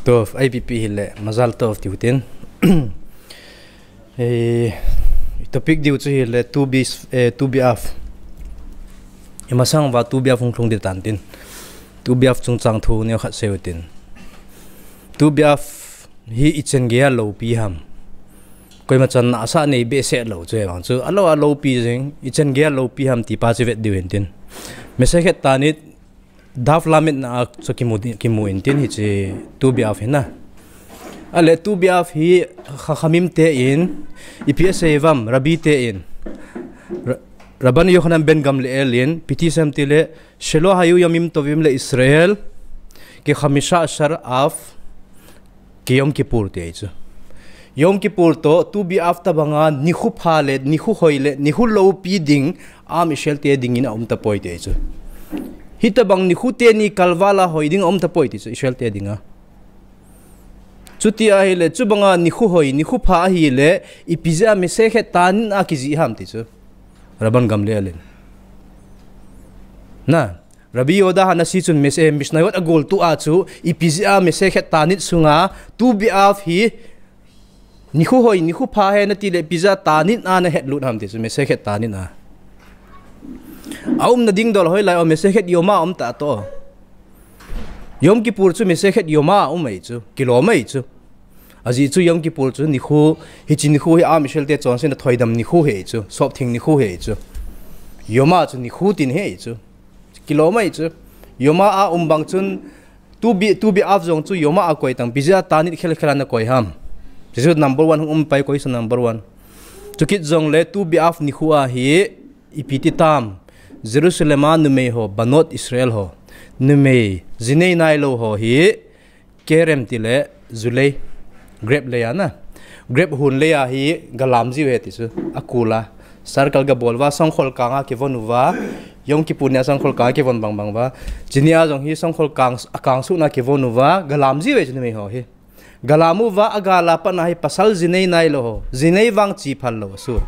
Tof IPP hile mazal tof tiutin topic diu chu hile to be off imasang wa to be off khung de tantin to be off chung chang thu ne kha seutin to be off hi ichen ge lo pi ham koi ma chan na sa nei be se lo che wang chu alo pi jing ichen ge lo pi ham ti pa che vet diu tin mese khet tanit daf lamit na so kimu intin hi che to be off hena ale to be off hi khamim te in ips evam rabi te in raban yohanan ben gamle elin piti sam tile shelo hayu yamim tovim le israel ke khamisha ashar af ke yom kippur te chu yom kippur to be off ta banga nikhu phale nikhu hoile nikhu lo pi ding a michel te ding in ta poi te chu hita bang ni khute ni kalwala hoiding ta poi ti ishel te dinga chuti a hele chu banga ni khu hoi ni khu pha hi le ipiza me se khe tan a ki ji ham ti chu raban gamle alen na rabi oda hana si chun me se misnayot agol tu a chu ipiza me se khe tanit sunga tu bi af hi ni khu hoi ni khu pha he na ti le pizza tanit a na het lut ham ti chu me se khe tanit a aum na ding dol hoi lai o mesekhet yoma ta to yom kippur chu mesekhet yoma mai chu kilo mai chu aji chu yom kippur chu ni khu hi chin khu hi a michel te chon sen thoidam ni khu he chu Softim ni khu he chu yoma chu ni khu tin he chu kilo mai chu yoma a bang chun tu bi af jong chu yoma a koi tang pizza tanit khel khelana koi ham jesu number 1 pai koi so number 1 chu kit jong le tu bi af ni khu a hi ipiti tam Jerusalem numei ho banot Israel ho numei zinei nai lo ho hi kerem tile zulei grab le ya na grab hun le ya hi galam ji we ti su akula circle ga bolwa songkhol kanga ke vonuwa yom ki punya songkhol ka ke von bang bang wa jinia jong hi songkhol kang su na ke vonuwa galam ji we numei ho hi galamu wa agala pa na hi pasal zinei nai lo ho zinei wang chi phal lo su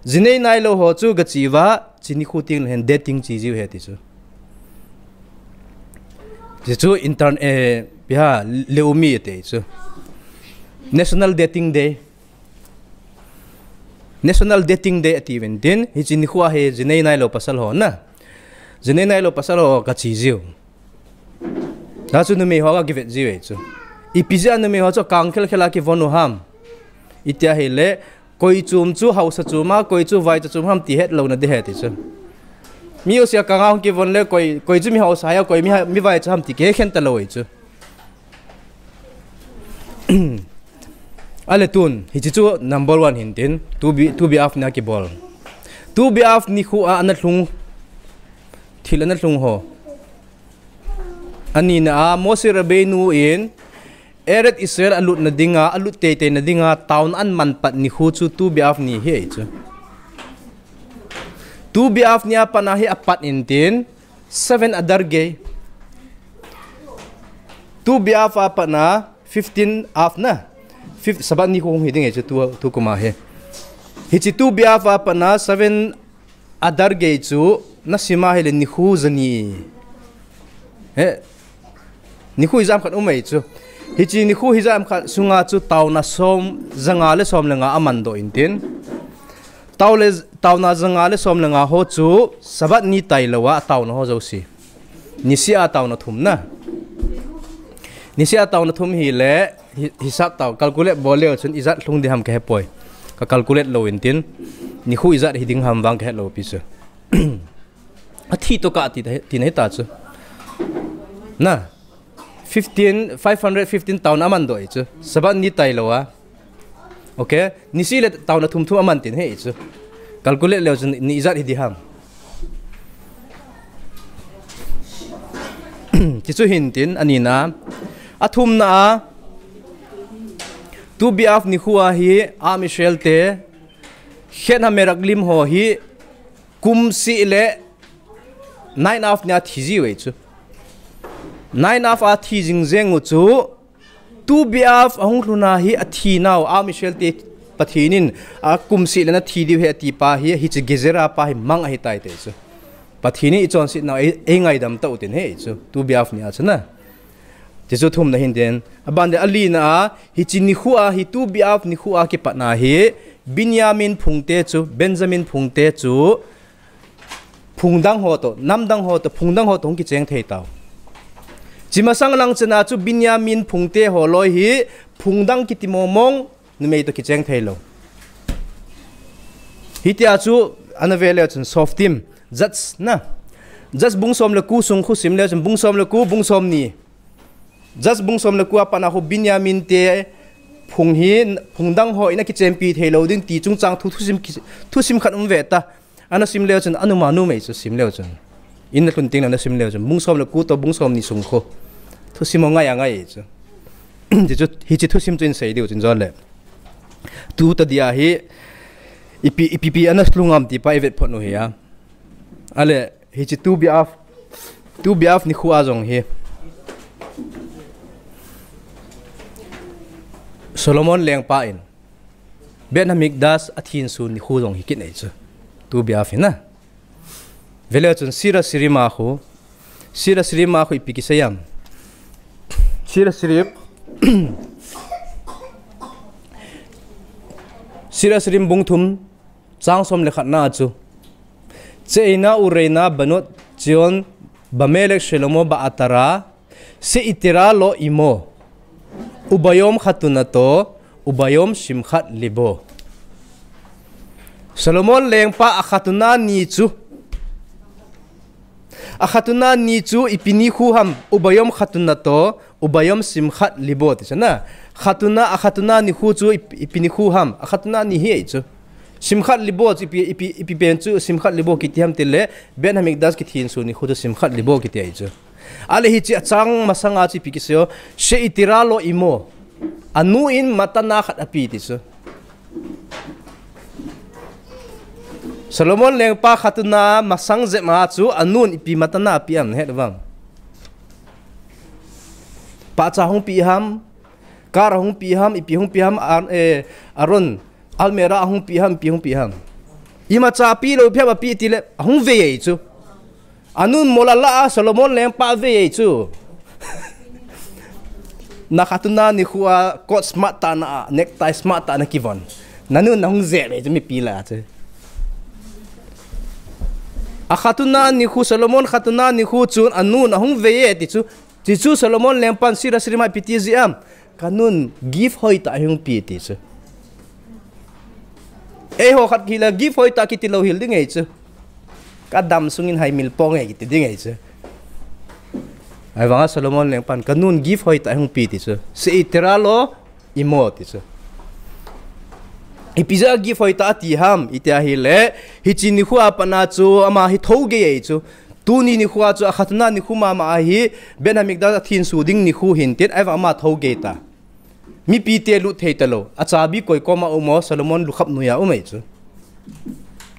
zinei nai lo ho chu ga chi wa chini khuting hen dating chi ji he ti chu chu intern bia leumi te chu national dating day at even din hi chini khwa he zinei nai lo pasal ho na zinei nai lo pasal ho ka chi jiu da chu numei ho ga givet ji we chu ipizia numei ho chu kang khel khela ki vonu ham itia hele koi chum chu house chuma koi chu vai chu ham ti het lo na de he ti chu mi osia ka ngau ki von le koi chu mi house ha koi mi vai chu ham ti ke khen ta lo chu ale tun hi chu number 1 hin tin to be off na ki bol to be off ni khu a na thlung thil na thlung ho ani na mosir rabenu in eret Israel alut na dinga alut te na dinga town an man pat ni khu chu to be off ni he chu to be off nia panahi apat intin 7 adar ge to be off apana 15 off na 5 sabat ni khu hiding he chu tu kuma he hi chi to be off apana 7 adar ge chu na sima hele ni khu zani he ni khu izam khat umai chu hi chi ni khu hijam kha sunga chu tauna som zanga le som lenga amando intin tauna zanga le som lenga ho chu sabat ni tailawa tauna ho josi nisia tauna thumna nisia tauna thum hi le hisab taw calculate boleo chun izat hlung di ham ke poi ka calculate lo intin ni khu izat hiding ham wang ke lo pi chu athi to ka ti nei ta chu na 515 town aman do chu saban ni tailowa okay nisi le town thum aman tin he chu calculate le ni izat hi diham ti chu hin tin anina athum na to be off ni khuwa hi a michel te khena meraklim ho hi kum si le 9 off nya thiji we chu 9 of a thi jing zeng chu to be off ahung luna hi a thi now a michel te pathinin a kumsi lena thi di he ti pa hi chi gezera pa hi mang a hi tai te chu pathini chon sit now e ngai dam ta utin he chu to be off nia chana จะจุดทุ่มนะเห็นเด่นบันเดอลีน่ะฮิจินิขัวฮิตูบิอาฟนิขัวกิปัตนาฮิบินยามินพุงเตจูเบนจามินพุงเตจูพุงดังหัวโตน้ำดังหัวโตพุงดังหัวโตกิเจงเทยเตาจิมาสังลังชนะจูบินยามินพุงเตหัวลอยฮิพุงดังกิติโมมงนุเมย์โตกิเจงเทยโลฮิตยาจูอันเวลจนซอฟติมจัดนะจัดบุ้งสมเลกูสุงคุสิมเลจนบุ้งสมเลกูบุ้งสมนี่จัดบุ้งสมเลกูอาปนาหุบินยามินเตพุงหินพุงดังหัวอินักกิเจมปีเทโลดิ้งตีจุงจังทุสิมขัดเวตาอันนั้นซิมเลจนอนุมานุไม่จะซิมเลจนอินนักลุนติงนั้นซิมเลจนบุ้งสมเลกูตัวบุ้งสมนี่สุงโคทุสิมง่ายง่ายจ้ะจะจุดฮิจิทุสิมจุนเสียดีจนจอดเลยตูตัดยาฮิอีปีอันนั้นลุงอัมตีไปเวทพอนุเฮียอะไรฮิจิตูบิอาฟนี่ขัวจงเฮโซโลมอนเลี้ยงป้าอินเบนฮามิกดัสอาทินซูนี่ขัวจงฮิกินไอจูตูบิอาฟนะเวลาจนซีราสิริมาคูอีปีกิสยามซีราสิริมบุงทุมจางสมเลขัดนาจูเจน่าอุเรน่าบนุษจิอนบะเมเล็กเชลโมบะอัตราเซอิติราโลอิโมอุบายอมขัตุนาโตอุบายอมชิมขัดลิโบโซโลมอนเลงปะอาขัตุนานีจูอีปินิคูฮัมอุบายอมขัตุนาโตอุบายอมชิมขัดลิโบติฉะนั้นขัตุนานิคูจูอีปินิคูฮัมอาขัตุนานีเฮจูซิมขัดลิโบจีอีปีเป็นจูซิมขัดลิโบกิที่ทำติเล่เบนฮามิกดัสกิที่อินซูนี่ขุดซิมขัดลิโบกิที่ไอจูอะไรฮิจิจังมาสังอาจีพิกิเซโอเชอิติราโลอิโมอนุอินมาตันาขัดอภิติจูโซโลมอนเลงปาขัตุนามาสังเจมาจูอนุนอีปีมาตันาปีอันเฮ็ดวังป้าจ่าหงปีฮัมการหงปีฮัมอีปีหงปีฮัมอารอนอัลเมราหงปีฮัมอีมาจ่าปีโลเพียบปีติเลหงเวย์จูอนุนโมลาลาโซโลมอนเลงปาเวย์จูนักขัตุนานี่ขัวกอดสมาร์ตนะเน็กไทสมาร์ตนะกิวันนั่นนู่นหงเจเลยจะไม่ปีละจูอาขัตุนานี่ขัวโซโลมอนขัตุนานี่ขัวจูนอนุนหงเวย์ติจูโซโลมอนเลงปันซีรัสริมาพิธีเสียมกันนู่นกิฟต์หอยตาหงปีติจูหัวขัดกิเลกิฟต์ตากิติโลหิลดิ้งไงจูกัดดำสุงินไฮมิลปองไงกิติดิ้งไงจูไอ้วังโซโลมอนเลี้ยงปันกันนู่นกิฟต์ตาหงปีติจูเสียติราโลอิโมติจูอีพิซซ่ากิฟต์ตาตีฮัมอิตาฮิเลฮิจินิขัวปนาจูอามาฮิทาวเกยจูตูนี่นิขัวจูอาขัตนานิขุมามาฮิเบนฮามิกดาทินสูดิ้งนิขุหินติดไอ้วังมาทาวเกตามีปีเตลุเทตโลอาจารย์บีคอยก็มาอุโมโซโลมอนลุขับนุยาอุเมจู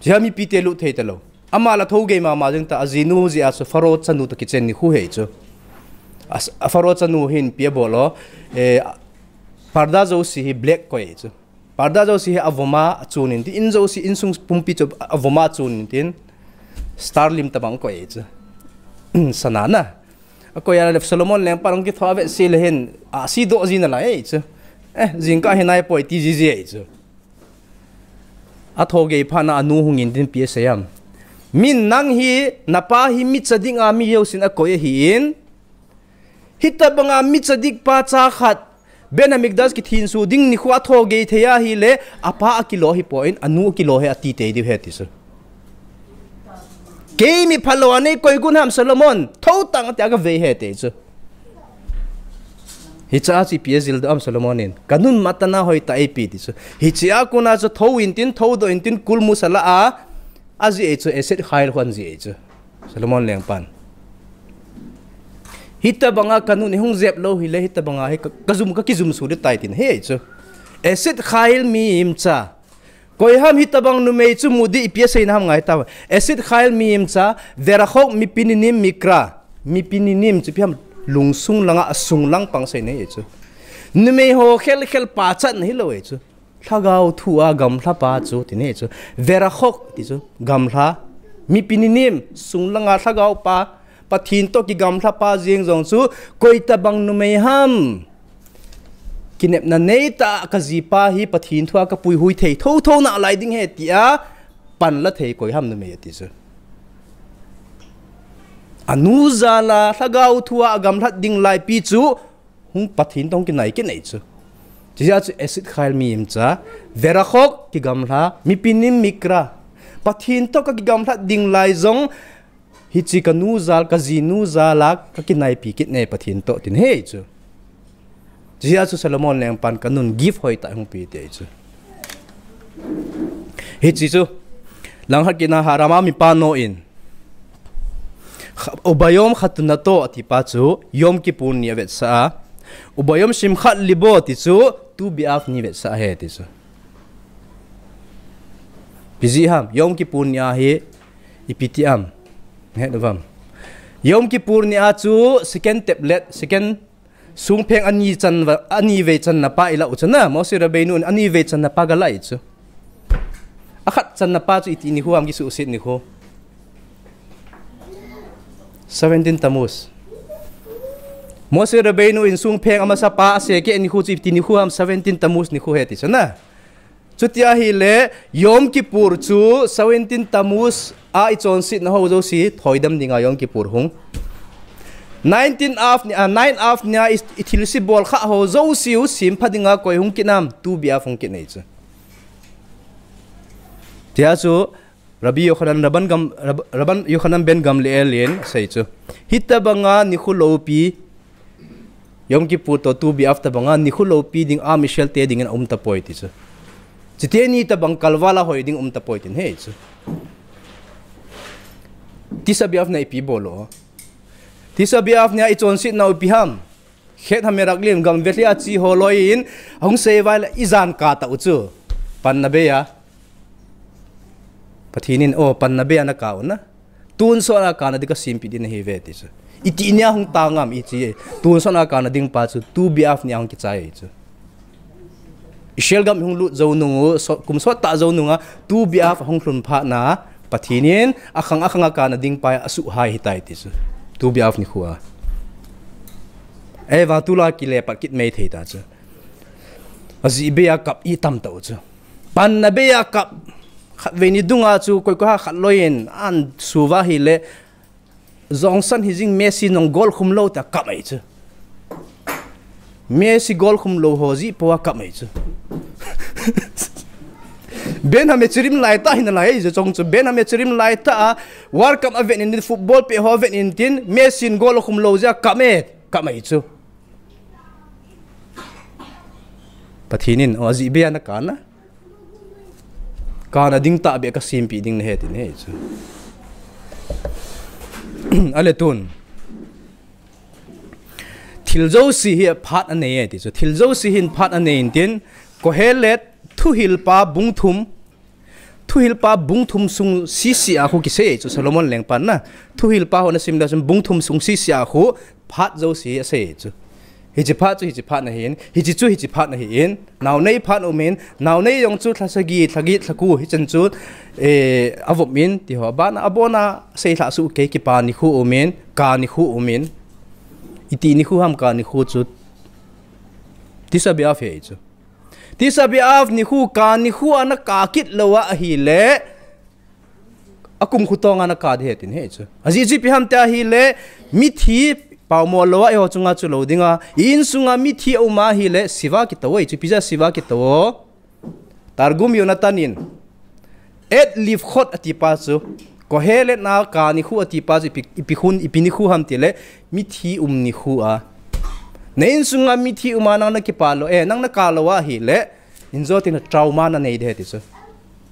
จะมีปีเตลุเทตโลอามาละทาวเกมาจึงตาอาจินูจิอาสฟาโรชันูตะกิเจนนิขุเฮจูฟาโรชันูหินเปียบอลปาร์ดาโจซีฮิแบล็กก็เอจูปาร์ดาโจซีฮิอวมาจูนินติอินโจซีอินซุงปุ่มปิจูอวมาจูนินตินสตาร์ลิมตะบังก็เอจูสนานะก็ยังเล็บโซโลมอนเลี้ยงปารงกิทว่าเวสิเลหินซีโดจีนั่นแหละเอจูจิงก็เห็นนายป่วยตีจีเอจูอัทโฮเกย์พานาอนุหงอินดินเปียเสียมมินนังฮีนับพาฮิมิจดิงอามิเฮวสินอโกยหินฮิตบังอามิจดิกป้าจ้าขัดเบนฮามิกดัสกิทินสูดิ้งนิขวาทโฮเกย์เทียฮิเลอพากิโลฮิปอยน์อนุกิโลเฮอตีเตดิเฮติสูเกย์มีพลวันนี้ก็ยุนฮัมโซโลมอนท้าตั้งแต่ก็เวเฮติสูฮิจอาจีพีเอซิลดอัมโซโลมอนินกันนุ่นมาตนาหอยตาเอปีดิสฮิจอากุน่าจะท้าอินตินท้าโดอินตินคุลมุสลาอาจีเอชเอเซตขายลควันจีเอชโซโลมอนเลี้ยงปันฮิตาบังอากันนุ่นหงเจ็บโลฮิเลฮิตาบังอาให้กระซุมก็กิซุมสูดไตตินเฮชเอเซตขายมีอิมจ้าก็ยามฮิตาบังนุเมย์จูมูดีพีเอสไนามไงตาวเอเซตขายมีอิมจ้าเดรักมีปินินิมมิกรามีปินินิมจูพิมลุงซุงลังอ่ะซุงลังปังเสนเอจูนุ่มโฮเคลป้าจันฮิโลเอจูถ้าเกาทัวกำลาป้าจูตินเอจูเวราฮอกติจูกำลามีปินินิมซุงลังอ่ะถ้าเกาป้า pathin to ki gam thla pa jing jong chu koita bang numei ham kinep na nei ta ka zipa hi pathin thua ka pui hui thei tho tho na lai ding he tia pan la thei koi ham numei ti chu anu zala thagau thua agam thlat ding lai pi chu hung pathin tong ki nai chu chia chu acid khail mi im cha vera khok ki gam hla mi pinim mikra pathin to ka ki gam thlat ding lai zong hi chi ka nu zal ka zi nu zala ka ki nai pi kit ne pathin to tin he chu chia chu Solomon leng pan kanun give hoi ta hung pi te chu hi chi chu lang hat ki na harama mi pa no in ubayom khatuna to atipa chu yom kipur ni vet sa ubayom sim khat libo ti chu tu biaf ni vet sa he ti chu bizi ham yom kipur ni a he ipiti am he dovam yom kipur ni a chu second tablet second sung pheng ani ve chan na pa ila uchana mo sira beinun ani ve chan na pa ga lai chu akhat chan na pa chu iti ni huam gi su usit ni ho 17 Tammuz Mose Rabbeinu in sung pheng ama sa pa ase ke ni khu chi ti ni khu am 17 Tammuz ni khu heti chana chutia hi le Yom Kippur chu 17 Tammuz a I chon sit na ho zo si thoidam dinga Yom Kippur hung 9 af nia ithil si bol kha ho zo siu sim phadinga koi hung kinam tu bia phung ki nei chu tia chu Rabbi Yochanan Yochanan ben Gamliel say chu hita banga ni khulopi Yom Kippur to tu bi after banga ni khulopi ding a Michel te ding an ta poi ti chu chiteni ta bang kalwala hoi ding ta poi tin he chu tisa bi af na ipi bolo tisa bi af nya I chon sit na upi ham khet hamerak lim gam vetlia chi holoin hong se vai izan ka ta chu pan na be ya pathinin o pan na be ana ka na tun so na ka na dika simpi din he ve ti chu iti nya hung tangam I chi tun so na ka na ding pa chu tu bi af nya hung ki chai chu ishel gam hung lu zo nu kum so ta zo nu nga tu bi af hung hlun pha na pathinin akhang ka na ding pa asu hai hitai ti chu tu bi af ni khuwa e wa tu la ki le pa kit mei thei ta chu azi be ya kap I tam ta chu pan na be ya kap veni dunga chu koi ko ha khatloin an suwa hi le zongsan hi jing Messi nong gol khum lo ta kamai chu Messi gol khum lo ho ji po kamai chu ben ha me chirim lai ta hin lai je chong chu ben ha me chirim lai ta World Cup event in football pe ho event in tin Messi gol khum lo ja kamai chu pathinin ozi be na kana kana ding ta be ka simpi ding ne hetin he chu ale tun thilzo si hi phat ane ti chu thilzo si hin phat ane in tin ko helet thu hilpa bungthum sung si a khu kisei chu Solomon lengpan na thu hilpa ho na simda sum bungthum sung si a khu phat zo si ase chu hi chi phat na hin hi chi phat na hin naw nei phat o men naw nei yong chu thlasagi thlaku hi chen chu avop min ti ho ba na abona sei thla su ke ki pa ni khu o men ka ni khu o men iti ni khu ham ka ni khu chu tisa bi af he chu tisa bi af ni khu ka ni khu ana ka kit lowa hi le akum khutong ana ka de tin he chu aji ji pi ham ta hi le mi thi pau mo lo ai ho chunga chu lo dinga in sunga mi thi o ma hi le siwa ki tawai chu pizza siwa ki tawo targum yonatanin et live khot atipa chu ko hele na ka ni khu atipa chu ipikhun ipini khu ham tile mi thi ni khu a nein sunga mi thi uma na ki palo nang na ka lo wa hi le inzo tin trauma na nei de ti chu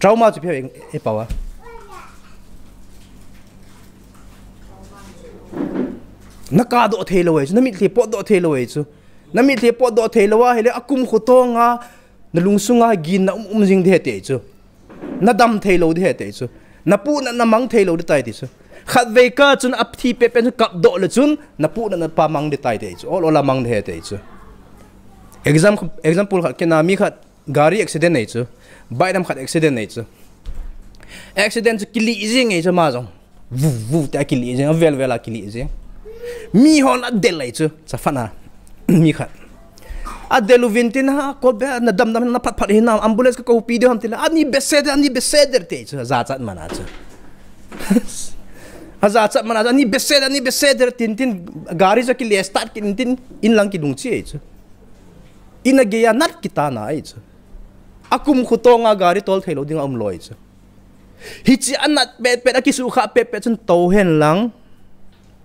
trauma chu phe e pawa naka do thelo we chu nami the pot do thelo we chu nami the pot do thelo wa hele akum khotonga na lungsunga gin na jing de te chu na dam thelo de te chu na pu na mang thelo de tai ti chu khat ve ka chun ap thi pe pen kap do le chun na pu na pa mang de tai te chu ola mang de te chu example khat ke na mi khat gari accident nei chu baidam khat accident nei chu accident chu kili jing ei chu ma jong vu ta kili je vel akili je mi hon adel lai chu chafana mi khat adelu vintin ha ko be na dam na phat hin ambulance ko pi de ham tila ani beseder te chu za chat mana chu aza chat mana ani beseder tin gari ja ki le start ki tin in lang ki dung chi chu ina ge ya nat kita na ai chu akum khutonga gari tol thelo ding loi chu hichi anat pet akisu kha pet chun to hen lang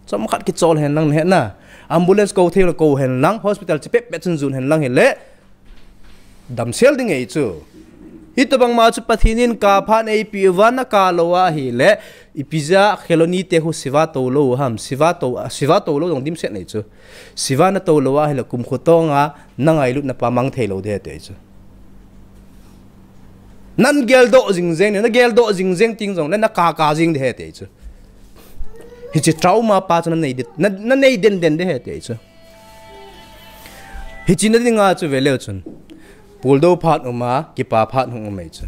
chom khat ki chol hen lang he na ambulance ko thelo ko hen lang hospital chi pet chun zun hen lang hele dam sel ding ei chu hitabang ma chu pathinin ka phan ei pi wana ka lowa hi le ipiza kheloni te hu siwa to lo ham siwa to lo dong dim set nei chu siwa na to lowa hi le kum khotonga nangai lut na pamang thelo de te chu nan gel do jing na gel do jing ting jong na ka jing de te chu hi chi trauma pa chu na nei den de he te chu hi chi na dinga chu vele chun puldo phat uma ki pa phat hung mai chu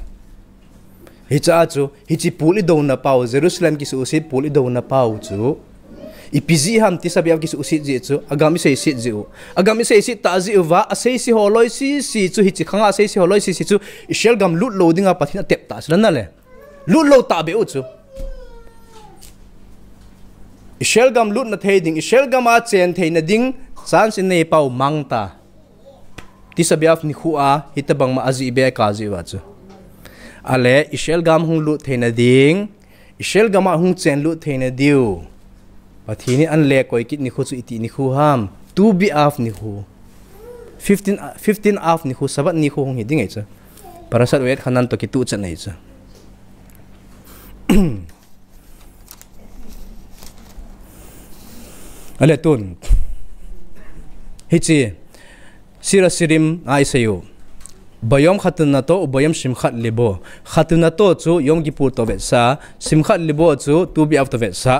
hi cha chu hi chi puli do na pau Jerusalem ki su si puli do na pau chu ipizi ham ti sabiam ki su si ji chu agami sei si ji agami sei si ta ji wa asei si holoi si chu hi chi khanga sei si holoi si chu ishel gam lut loading a pathina tep ta sran na le lut lo ta be u chu ishel gam lut na thei ding ishel gam a chen thei na ding san sin nei pau mangta ti sabiaf ni khuwa hitabang ma azi be ka ji wa chu ale ishel gam hung lut thei na ding ishel gam a hung chen lut thei na diu pathini an le koi kit ni khu chu iti ni khu ham tu bi af ni khu 15 af ni khu sabat ni khu hung hiding ei cha parasat wet khanan to ki tu cha nei cha ale tun hichi sira sirim ai sayo bayom khatun na to bayom sim khat libo khatun na to chu yom ki pur to be sa sim khat libo chu tu bi af to be sa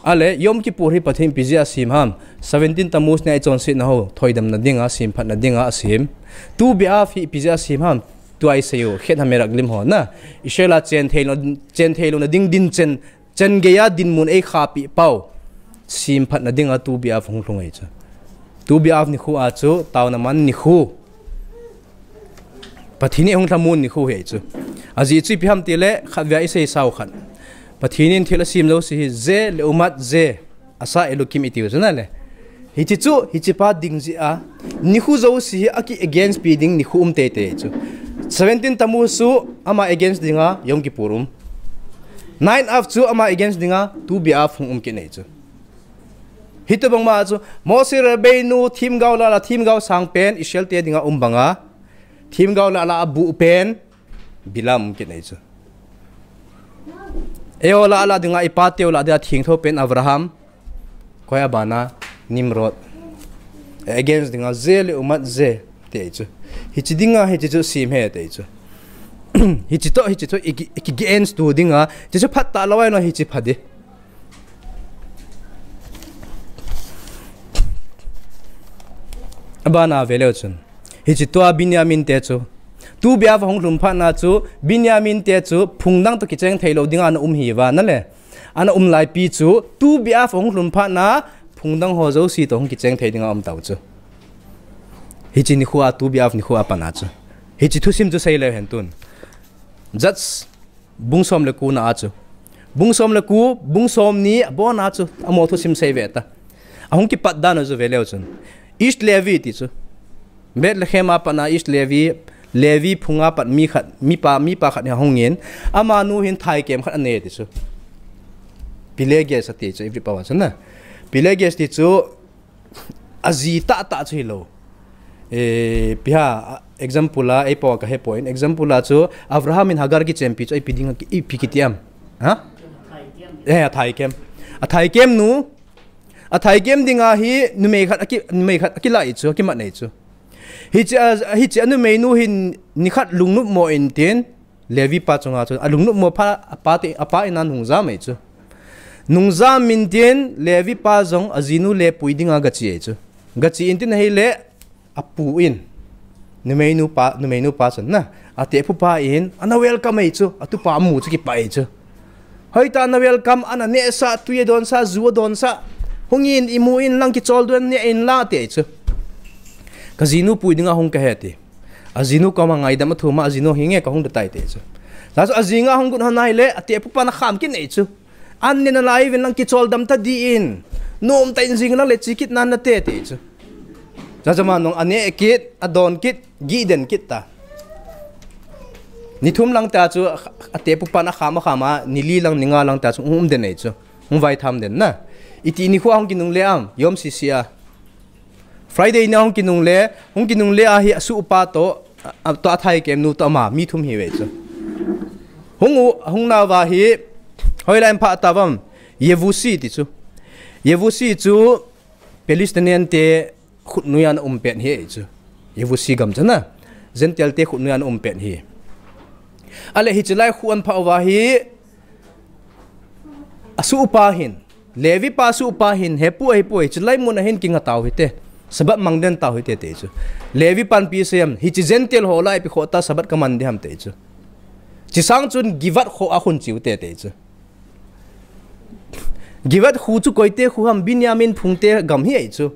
ale yom ki pur hi pathim pizia sim ham 17 tamus ne chon sit na ho thoidam na dinga sim phat na dinga sim tu bi af hi pizia sim ham tu ai sayo khet ha merak lim ho na ishela chen thelo na ding din chen ge ya din mun e kha pi pau sim phat na dinga tu bi af hung hlung ei cha tu bi af ni khu a chu taw na man ni khu pathini hung thamun ni khu he chu aji chi pi ham ti le khavya isei sau khan pathinin thila sim lo si ze le umat ze asa elokim iti uzna le hichi chu hichi pa ding ji a ni khu zo si aki against speeding ni khu te chu 17 tamu su ama against dinga yom ki purum 9 af chu ama against dinga tu bi af hung ki nei chu hitabang ma chu mosir beinu thim gaw la thim gaw sang pen ishel te dinga banga thim gaw la abu pen bilam ki nei chu eola ala dinga ipateo la da thing tho pen Abraham koya bana Nimrod against dinga zel umat ze te chu hichi dinga hichi chu sim he te chu hichi to against tu dinga chu phat ta lawai no hichi phade abana velo chun hichi to Binyamin te chu tu bia hong lum pha na chu Binyamin te chu Phung dang to ki cheng thailo dinga na hi wa na le ana lai pi chu tu bia hong lum pha na Phung dang ho zo si to hong ki cheng thai dinga taw chu hichi ni khuwa tu bia ni khuwa pa na chu hichi thusim chu sei le hen tun judge bungsom le ku na chu bungsom le ku bungsom ni bo na chu amo thusim sei ve ta ahong ki pat dan zo vele chun east levi ti chu bet le khema pa na east levi phunga pat mi khat mi pa khat ha hongin ama nu hin thai kem khat ane ti chu Pilagshim sa ti chu every power na Pilagshim ti chu azi ta chu hilo piha example la e po ka he point example la chu Abraham in Hagar ki champi chu piding ki pikitiam ha thai kem nu a thai kem dinga hi numei khat aki lai chu ki ma nei chu hichi anu menu hin nikhat lungnup mo intin levi pa chunga chu alungnup mo pha apa inan hungza mai chu nungza mintin levi pa jong azinu le puidinga gachi chu gachi intin hi le apu in numei nu pa chan na ate pu pa in ana welcome mai chu atu pa mu chu ki pai chu hoi ta na welcome ana ne sa tuye don sa zuwa don sa hungin imuin lang ki chol don ne in la te chu kazinu puidinga hung ka hete azinu ka mangai dam thuma azinu hinge ka hung tai te chu la so azinga hung gun hanai le ate pu pa na kham ki nei chu an ne na lai wen lang ki chol dam ta di in nom ta in jing lang le chikit nan na te te chu za jama nong ane kit adon kit gi den kit ta ni thum lang ta chu ate pu pa na khama nili lang ninga lang ta chu den nei chu vai tham den na iti ni khuang kinung le am yom sisia Friday na hong kinung le a hi su pa to thai kem nu to ma mi thum hi we chu hung na wa hi hoilaim pha tavam yevusi ti chu yevusi chu Palestinian te khut nuyan pen hi chu yevusi gam chana zentel te khut nuyan pen hi ale hi chlai khuan pha wa hi asu pa hin levi pa su pa hin hepu chlai mun hin king ataw hi te sabat mangden taw hi te te chu levi pan pi sem hi chi zentel holai pi khota sabat kaman de ham te chu chi sang chun givat kho a khun chiu te te chu givat khu chu koite khu ham Binyamin Phung te gam hi chu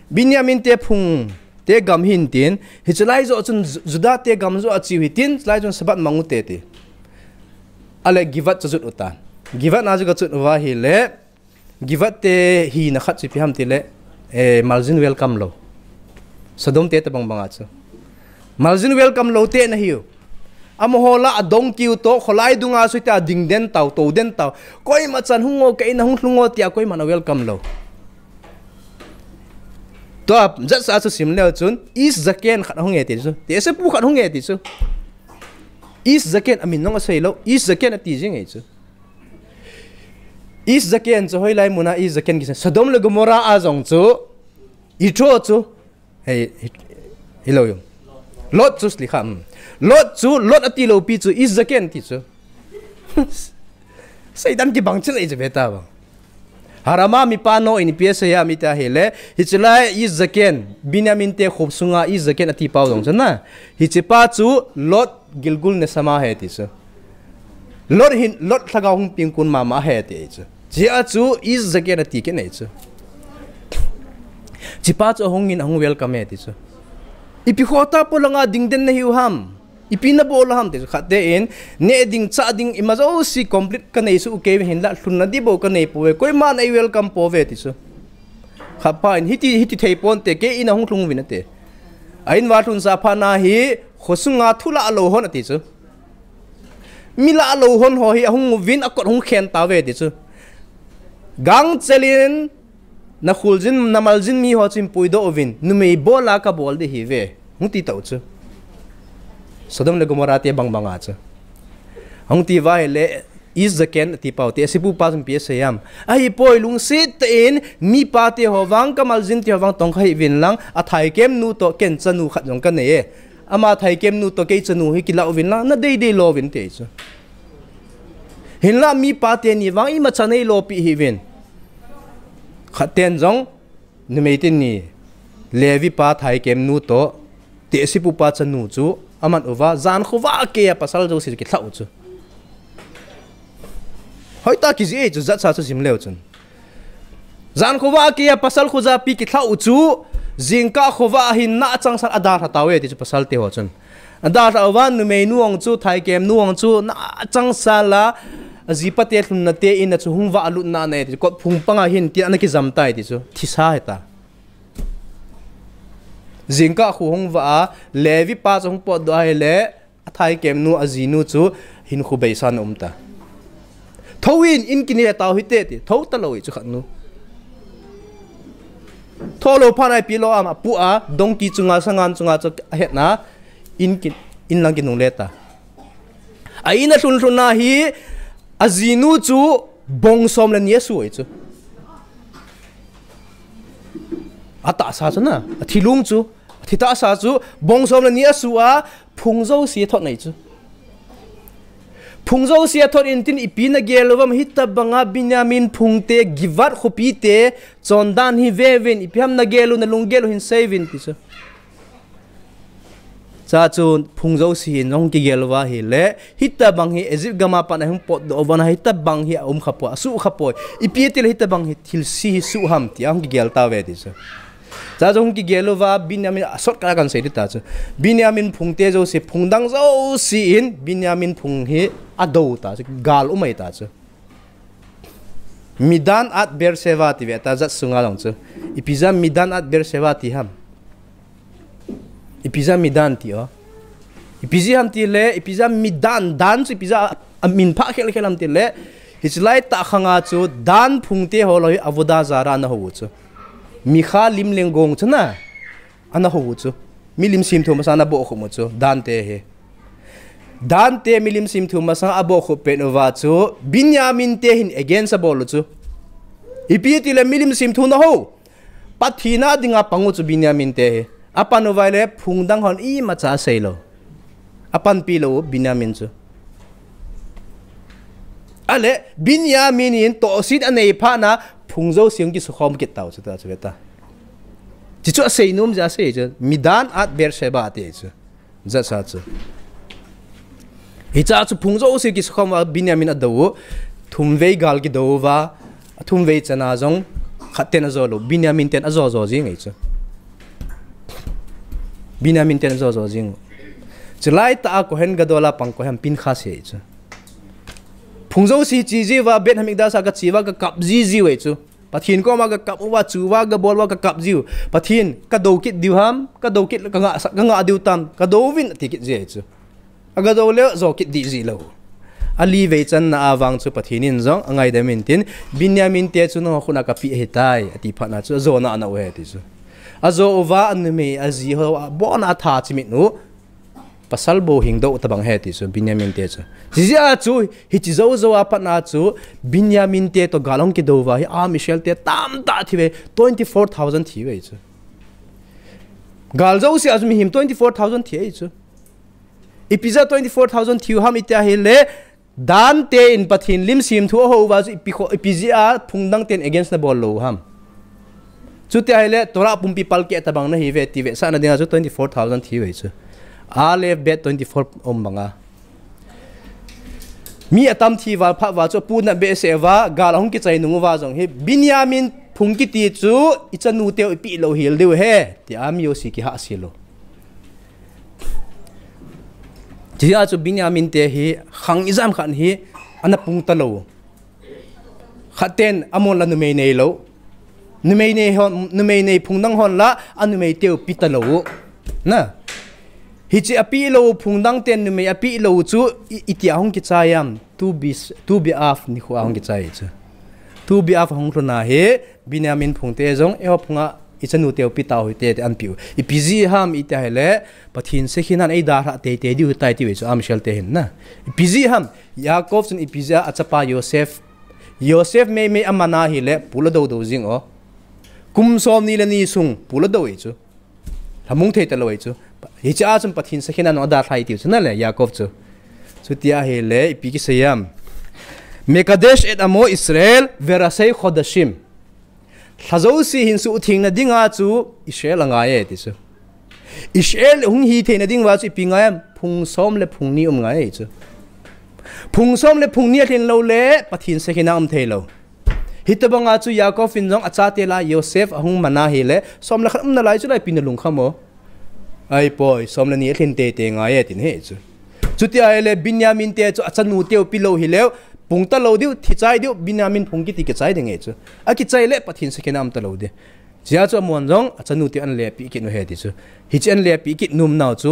Binyamin te Phung te gam hin tin hi chlai zo chun juda te gam zo achiu hi tin chlai chun sabat mangu te te ale givat chut utan givat na ju ka chut wa hi le givat te hi na khat chi pi ham ti le Malzin welcome lo Sodom te bang banga chu Malzin welcome lo te na hiu amohola adong kiu to kholai dunga su ta ding den taw to den taw koi ma chan hungo ke na hung hlungo tia koi mana welcome lo to jat sa chu sim le chun is zaken khat hong e ti chu te se pu khat hong e ti chu is zaken amin nong sei lo is zaken ati jing e chu is zaken chu hoi lai muna is zaken ki Sodom le Gomora a jong chu I tro chu hey hello yo lot chu sli kham lot chu lot ati lo pi chu is zaken ti chu sai dan ki bang chile je beta ba harama mi pano in psa ya mi ta hele hi chlai is zaken Binyamin te khob sunga is zaken ati paw dong chana hi chipa chu lot gilgul ne sama he ti chu lot thaga hung pingkun mama he te chu chia chu is zaken ati ke nei chu chipa chu hongin hong welcome he ti chu ipi khota polanga dingden na hiu ham ipi na bol ham te khate in ne ding cha ding imazo si complete ka nei su ke hin la thun na di bo ka nei po koi man ai welcome po ve ti chu khapa in hiti thei pon te ke in hong tlung win te ain wa thun sa pha na hi khosunga thula lo hon ati chu mila lo hon ho hi hong win akot hong khen ta ve ti chu gang chelin na khuljin namaljin mi ho chim puido ovin numei bola ka bol de hi ve hungti tau chu Sodom le Gomora te bang banga chu hungti wa le is zaken ti pau te sipu pa sum psa yam ai poi lung sit in mi pa te howang kamaljin te howang tong khai win lang a thai kem nu to ken chanu khat jong ka ne ama thai kem nu to ke chanu hi kila ovin lang na dei lo win te chu hinla mi pa te ni wang I ma chanei lo pi hi win khaten jong numei tin ni levi pa thai kem nu to te sipu pa chanu chu aman uwa zan khuwa ke pasal jo sir ki thau chu hoi ta ki ji chu zat sa chu sim leo chun zan khuwa ke pasal khuza pi ki thau chu jingka khuwa hin na chang san ada tha tawe ti chu pasal te ho chun ada tha wan numei nuang chu thai kem nuang chu na chang sala azipate thun na te in chu hungwa alu na ne ko phung panga hin ti an ki jam tai ti chu thisa heta jingka khu hungwa levi pa chung po do hai le athai kem nu azinu chu hin khu beisan umta thowin in kini taw hi te ti tho ta loi chu khat nu tholo phanai pi lo ama pu a dongki chunga sangan chunga chu het na in lang ki nu leta aina thun na hi azinu chu bong som lan yesu ai chu ata sa chu na thilung chu thita sa chu bong som lan yesu a phungzo si thot nei chu phungzo si thot in tin ipina gelowam hitta banga Binyamin Phung te givat khopi te chondan hi veven ipiam na gelu na lunggelo hin sevin ti chu cha chu phung zo si nong ki gelwa hi le hita bang hi Egypt gama pa na hung pot do bana hita bang hi khapo su khapo ipitil hita bang hi thil si su ham ti ang ki gel ta ve ti cha cha jong ki gelwa Binyamin asot ka kan sei ta chu Binyamin phung te zo si phung dang zo si in Binyamin phung hi ado ta gal umai ta chu Midan at Berseva ti ve ta zat sunga long chu ipiza Midan at Berseva ti ham ipiza Midan ti o ipizi ham ti le ipiza Midan dan chu ipiza min pha khel khelam ti le hislai ta khanga chu dan phungte holoi avoda zara na ho chu mikha lim lengong chu na ana ho chu milim sim thu masana bo khu mu chu dan te he dan te milim sim thu masang abo khu penova chu Binyamin te hin against bol chu ipi ti le milim sim thu na ho pathina dinga pangu chu Binyamin te apan vaile phungdang hon I macha seilo apan pilo Binyamin chu ale Binyamin in to sit anei pha na phungzo siang ki sukhom ki taw chu ta chu beta chi chu sei num ja sei chu Midan at Berseba te chu za sa chu hicha chu phungzo se ki sukhom Binyamin adaw thumvei gal ki dova thumvei chana jong khaten azolo Binyamin ten azo zo jing ei chu Binyamin ten zo zo jing chulai ta ko hen gadola pang ko ham pin kha se chu phungzo si chi ji wa bet hamik da sa ka chiwa ka kap ji ji we chu pathin ko ma ka kap wa chu wa ga bol wa ka kap ji pathin ka do kit diu ham ka do kit ka nga diu tam ka do win ti kit je chu aga do le zo kit di ji lo ali ve chan na awang chu pathinin zong angai da min tin Binyamin te chu no khuna ka pi hetai ati phana chu zo na na we ti chu azo ova numei azi ho bona tha chimit nu pasal bo hingdo tabang he ti chu Binyamin te chu jia chu hi chi zo zo apana chu Binyamin te to galong ki dova hi a Michel te tam ta thiwe 24000 thiwe chu gal zo si azmi him 24000 thiwe chu ipiza 24000 thiu ham itia hi le dan te in pathin lim sim thu ho wa chu ipizia phungdang ten against na ball lo ham chu te hele tora pumpi pal ke tabang na hi ve ti ve sa na dinga chu 24000 thiwe chu ale bet 24 ombanga mi atam thi wa pha wa chu pu na be se wa gal hong ki chai nu wa jong he Binyamin phung ki ti chu ichanu te pi lo hil deu he ti am yo si ki ha silo jia chu Binyamin te hi khang izam khan hi ana pung ta lo khaten amon la numei nei lo numei nei phung dang hon la anumei te pi ta lo na hichi api lo phungdang ten numei api lo chu itia hong ki chayam to be af ni kho hong ki chai chu to be af hong rona he Binyamin phungte jong e phunga ichanu te pi taw te an piu ipiji ham ita hele pathin se khinan ei da ra te di tai ti we chu am shel te hin na ipiji ham Yaakov sun ipija achapa Yosef me amana hi le pula do jing o kum som ni le ni sung pula do we chu hamung the ta lo we chu hicha chum pathin se khinan da thai ti chu na le Yaakov chu chutia he le ipi ki sayam Mekadesh et amo Israel verasei khodashim thazo si hin su thing na dinga chu Israel anga ye ti chu Israel hung hi the na ding wa chu pingayam phung som le phung ni nga ye chu phung som le phung ni thin lo le pathin se khinam the lo hitabanga chu Yaakov in jong acha te la Yosef ahung mana hi le som la kham na lai chu lai pinalung khamo ai poi som la ni thin te nga ye tin he chu chutia ele Binyamin te chu achanu te pilo hi le pungta lo diu thichai diu Binyamin phungki ti ke chai denge chu aki chai le pathin se kenam ta lo de jia chu mon jong achanu ti an le pi ki no he ti chu hi chen le pi ki num naw chu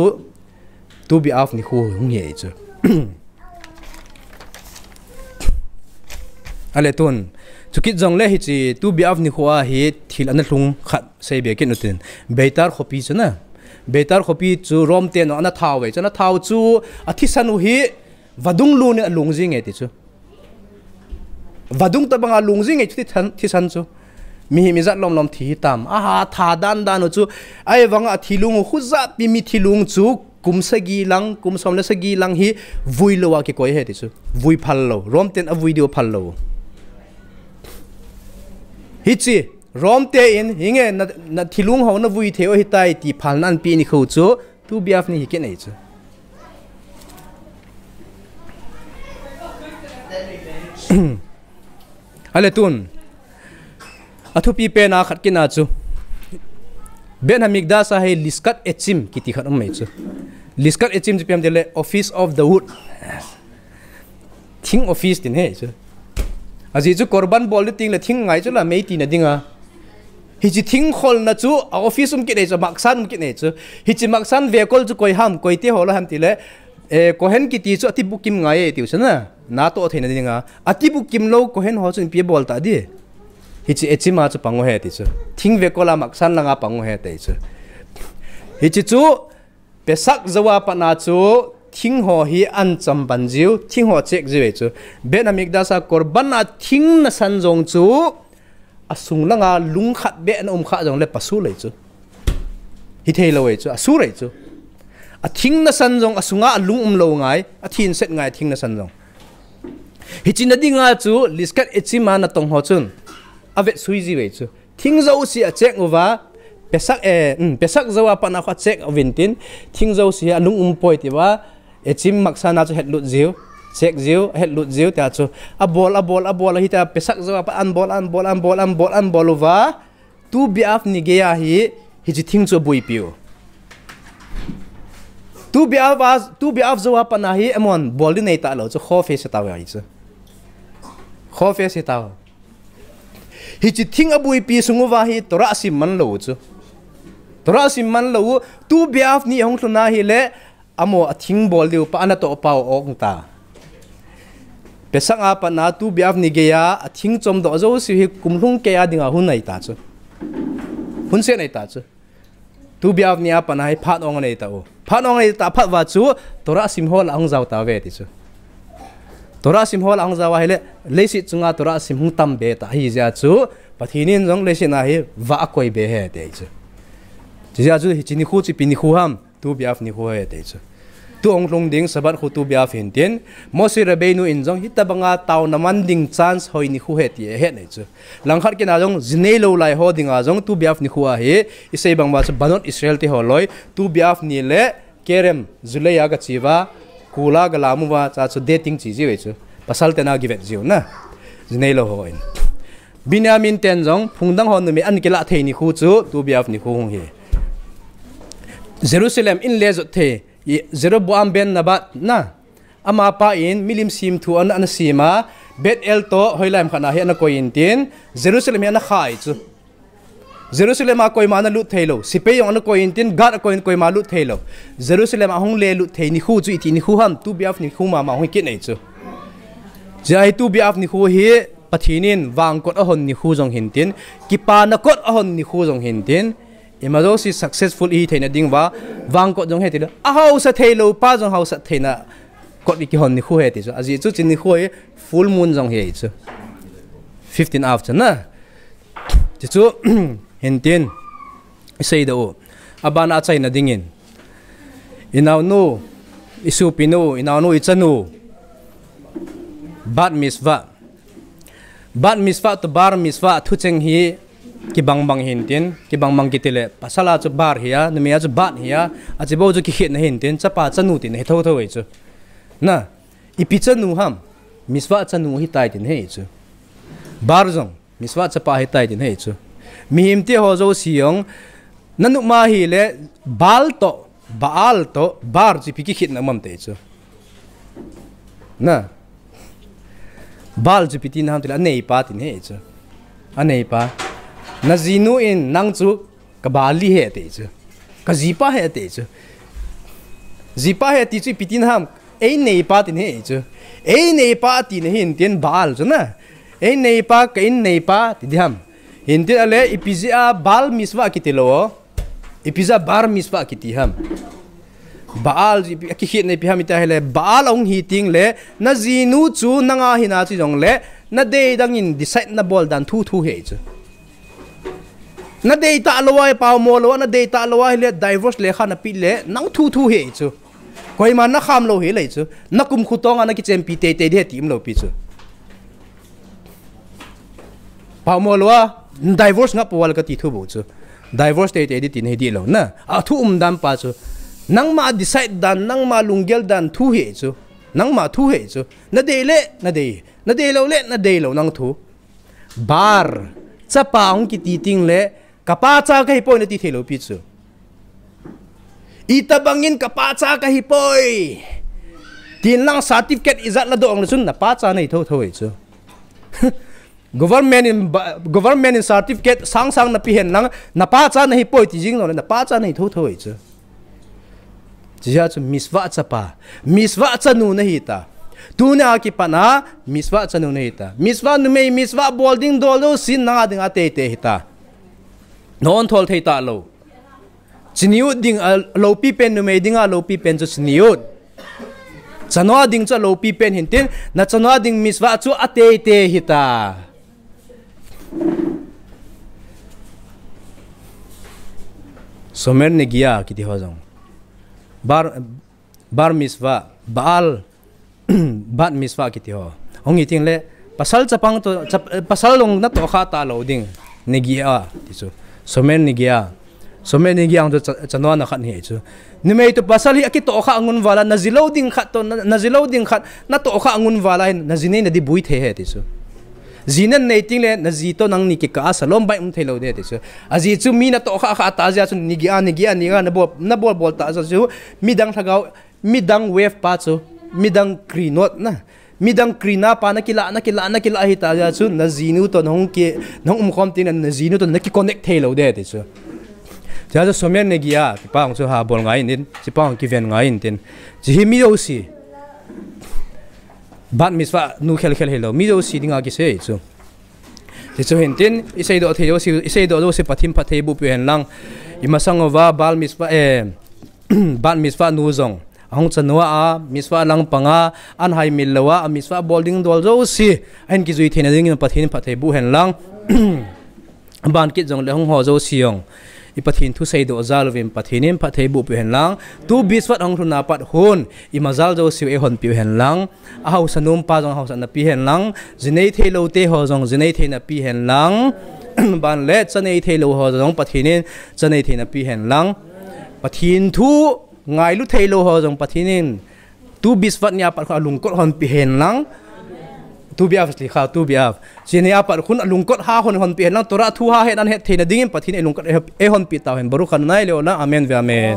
to be af ni khu hung ye chu ale ton chukit jong le hi chi to be af ni khuwa hi thil an hlung khat sei be ke no tin beitar khopi chu na beitar khopi chu rom te no ana thaw we chu na thaw chu athi sanu hi vadung lu ne lungjing e ti chu vadung ta banga lungjing e thi san chu mi mi zat lom thi tam aha tha dan chu ai wanga thilung khuza pi mi thilung chu kumsagi lang kumsom la sagi lang hi vui lowa ki koi he ti chu vui phal lo rom ten a video phal lo hi chi rom te in hinge na thilung ho na vui theo hi tai ti phal nan pi ni khu chu tu biaf ni hiket nei chu ale tun athu pi pe na khat kina chu ben hamigda sa he liskat echim kiti khat mai chu liskat echim ji pem dele office of the wood thing office tin he chu aji chu korban bol ting la thing ngai chu la mei ti na dinga hi chi thing khol na chu office um ki nei chu maksan ki nei chu hi chi maksan vehicle chu koi ham koi te hol ham ti le kohen ki ti chu ati bukim ngai ti chana na to theina dinga ati bukim lo kohen ho chu pi bol ta di hi chi echima chu pango he ti chu thing vehicle maksan langa pango he te chu hi chi chu pesak zawa pa na chu thing ho hi an cham ban jiu thing ho chek jiwe chu ben amigda sa korban na thing na san jong chu asung langa lung khat be an kha jong le pasu le chu hi thei lo we chu asu re chu a thing na san jong asunga lung lo ngai a thin set ngai thing na san jong hi chin dinga chu liskat echima na tong ho chun ave sui jiwe chu thing zo si a chek over pesak zawa pa na kha chek vintin thing zo si alung poi ti wa echim maksana chu het lut jiu chek jiu het lut jiu ta chu a bol hi ta pesak zawa pa an bol over tu biaf ni ge ya hi chi thing chu bui piu tu biaf zawa pa na hi amon bol ni nei ta lo chu kho fe se ta wa hi chu kho fe se ta hi chi thing a bui pi sungu wa hi tora sim man lo chu tora sim man lo tu biaf ni hong thuna hi le amo a thing bol diu pa na to pau ong ta pesak a pa na tu biaf ni ge ya a thing chom do zo si hi kumhlung ke ya dinga hun nei ta chu hun se nei ta chu tu biaf ni a pa na hi phat ong nei ta o phat ong nei ta phat wa chu tora sim hol ang zaw ta ve ti chu tora sim hol ang zawa hele le si chunga tora sim hung tam be ta hi ja chu pathinin jong le si na hi wa koi be he te chu ja chu hi chini khu chi pini khu ham tu biaf ni khu he te chu tu ong long ding sabat khu tu biaf hin tin mo si rabenu in jong hitabanga taw naman ding chance hoi ni khu he ti he nei chu langkhat ke na jong jinei lo lai ho dinga jong tu biaf ni khu a he isei bangba chu banot israel te holoi tu biaf ni le kerem zulaya ga chiwa kula ga lamu wa cha chu dating chi ji we chu pasal te na givet jiu na jinei lo ho in binyamin ten jong phungdang hon mi an kela thei ni khu chu tu biaf ni khu hung he Jerusalem in lezo the Jeroboam ben Nabat na ama pa in milim sim thu an sima bet el to hoilaim khana he na koin tin Jerusalem ya na khai chu Jerusalem a koi ma na lut thailo sipe yong na koin tin god a koin koi ma lut thailo Jerusalem a hong le lut thei ni khu chu iti ni khu ham tu biaf ni khu ma hoi ke nei chu jai tu biaf ni khu hi pathinin wang kot a hon ni khu jong hin tin kipa na kot a hon ni khu jong hin tin imado si successful hi theina dingwa wang ko jong hetil a hau sa thailo pa jong hau sa theina ko ki hon ni khu he ti chu aji chu chin ni khu he full moon jong he chu 15 after na ti chu hentin sei do abana chai na dingin inaw no isu pinu inaw no ichanu bat miswa to bar miswa thu cheng hi ki bang hintin ki bang kitile pasala chu bar hiya numei chu bat hiya achi bo chu ki hit na hintin chapa chanu tin he tho tho chu na ipi chanu ham miswa chanu hi tai tin he chu bar jong miswa chapa hi tai tin he chu mi him te ho zo siong nanu ma hi le baal to bar chi pi ki hit na mam te chu na bal chu pi tin ham til anei pa tin he chu anei pa na zinu in nang chu kabali he te chu ka zipa he te chu zipa he ti chu pitin ham ei nei pa tin he chu ei nei pa tin hin tin bal chu na ei nei pa ka in nei pa ti ham hin tin ale ipizia bal miswa kitilo ipizia bar miswa kiti ham baal ki hit nei pi ham ita hele baal ong hiting le na zinu chu nanga hina chi jong le na de dang in decide na bol dan thu he chu na data lawai pa mo lo na data lawai le divorce le khana pi le nang thu he chu koi man na kham lo he le chu na kum khutong ana ki champi te de tim lo pi chu pa mo lo divorce nga pawal ka ti thu bo chu divorce te tin he di lo na a thu dam pa chu nang ma decide dan nang ma lunggel dan thu he chu nang ma thu he chu na de le na de lo le na de lo nang thu bar cha pa ong ki ti ting le kapa cha ka hi poi na ti thelo pi chu ita bangin kapa cha ka hi poi tin lang certificate izat la do ong chun na pa cha nei tho tho he chu government in certificate sang na pi hen lang na pa cha na hi poi ti jing no na pa cha nei tho tho he chu jiya chu miswa cha pa miswa cha nu na hi ta tu na ki pana miswa cha nu na hi ta miswa numei miswa bolding dolo sin na ding ate te hi ta non thol thei ta lo chiniu ding lo pi pen numei dinga lo pi pen chu chiniu chanwa ding cha lo pi pen hin tin na chanwa ding miswa chu ate te hi ta somer ne gia ki ti hojong bar miswa baal bat miswa ki ti ho ong iting le pasal chapang to pasal long na to kha ta lo ding ne gia ti chu somer ne gia ang to chanwa na khan he chu numei to pasal hi aki to kha angun wala na ziloding khat to na ziloding khat na to kha angun wala na zinei na di bui the he ti chu zinan nei ting le na zi to nang ni ki ka salom bai thelo de ti chu azi chu mi na to kha kha ta ja chu ni ga ni ga na bol ta chu midang thagau midang wave pa chu midang krinot na midang krina pa na kila hi ta ja chu na zinu to nong ki nong khom tin na zinu to na ki connect thelo de ti chu ja jo somen ne gia ki pa ong chu ha bol ngai nin si pa ong ki ven ngai tin ji hi mi yo si bat miswa nu khel hello mi jo si dinga ki se chu ti chu hin tin isei do thei do si pathim pathei bu pen lang imasangova bal miswa bat miswa nu zong ahong chanwa a miswa lang panga an hai millawa a miswa bolding dol jo si an ki zui thena ding pathin pathei bu hen lang ban ki jong le hong ho jo siong ipathin thu sei do zalvim pathinim pathei bu pen lang tu biswat ong thuna pat hun imazal jo siu e hon pi hen lang a hau sanum pa jong hau san na pi hen lang zinei thelo te ho jong zinei the na pi hen lang ban le chanei thelo ho jong pathinin chanei the na pi hen lang pathin thu ngai lu thelo ho jong pathinin tu biswat nya pat kha lungkot hon pi hen lang tu biaf li kha tu biaf chinia par khun lungkot ha hon pi hen lang tora thu ha he dan he thena dingin pathin e lungkot e hon pi ta hen baru khan nai le na amen ve amen